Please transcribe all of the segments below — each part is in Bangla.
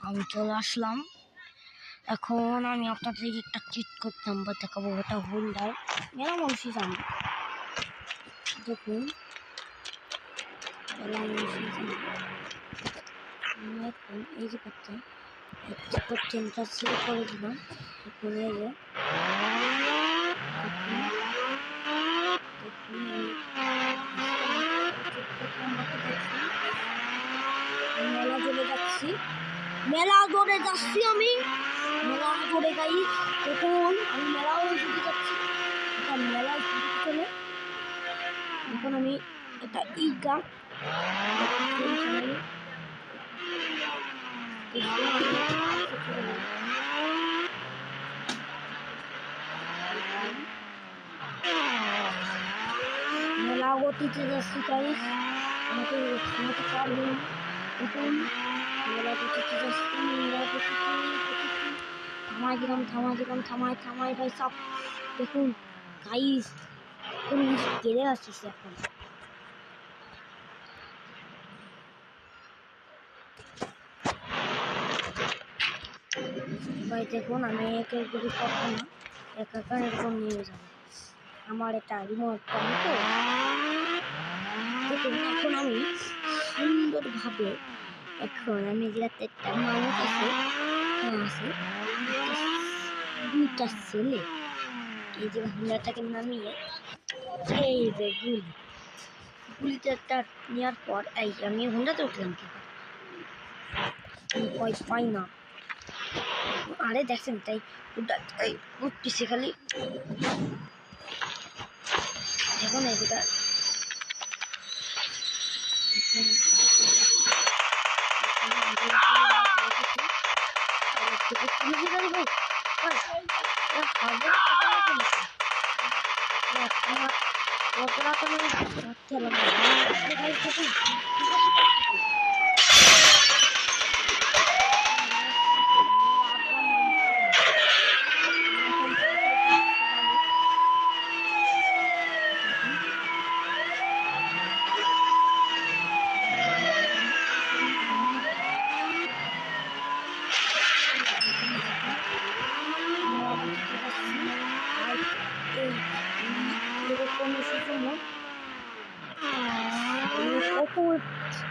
আমি চলে আসলাম। এখন আমি আপনাদের একটা চিট কোড নাম্বার দেখাবো, ওটা হোল্ডার মেলা মানুষই জানে। দেখুন মেলা মানুষই জানে। আমি এখন এই যে করতেন চেনটা সেট করে দিলাম। এখন এই যে মেলা জোরে যাচ্ছি আমি মেলা জোরে গাই। দেখুন আমি মেলাও জুড়ে যাচ্ছি, এটা মেলায় জুড়ে চলে। এখন আমি এটা ইগা মেলা গতিতে যাচ্ছি গাইস, আমাকে থামাতে পারবেন। দেখুন মেলা গতিতে যাচ্ছি, মেলা গতিতে থামাই ভাই সব। দেখুন গাইস কেড়ে আসছিস এখন। ভাই দেখুন আমি একে যদি করবো না, একা এরকম নিয়ে যাবো। আমার এটা রিমোট কম তো। দেখুন এখন আমি সুন্দরভাবে এখন আমি যেটাতে একটা মানুষ আছে দুইটা ছেলে এই যে হুন্ডাটাকে নামিয়ে এই যে গুলিটা নেওয়ার পর এই আমি হুন্ডাতে উঠলাম, কি ভয় পাই না। আরে দেখছেন তাই উঠতেছে খালি। এখন এই যেটা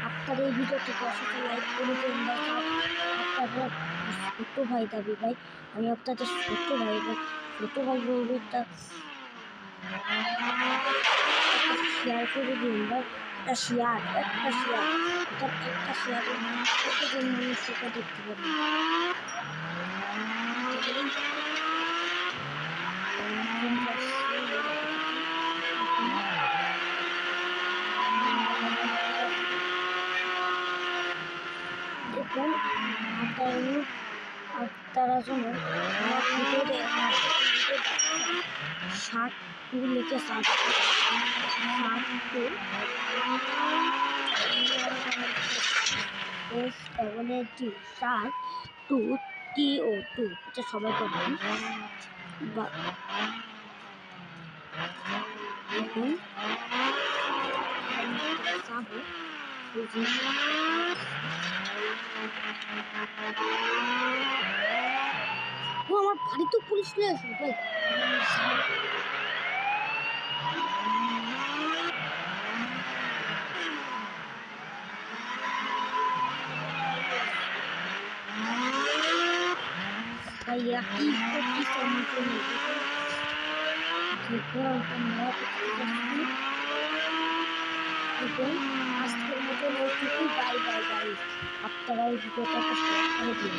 আপনার এই ভিডিওটিকে অসাথে লাইক করে দিন বা আপনাদের ছোট ভাই দাবি ভাই, আমি আপনাদের ছোট ভাই বলবো একটা শেয়ার করে দিন ভাই। একটা শেয়ার কতজন মানুষ সেটা দেখতে পাবেন। দেখুন আপনারা জন্য আমার ভিডিওতে 7-2 লিখে 7-2 এটা সবাই করবেন। দেখুন আমার বাড়ি তো পুলিশ নিয়ে আসবে ভাই। একই আজকের মতো বাই বাই। আপনারা এই ভিডিওটা শেয়ার করে দিন।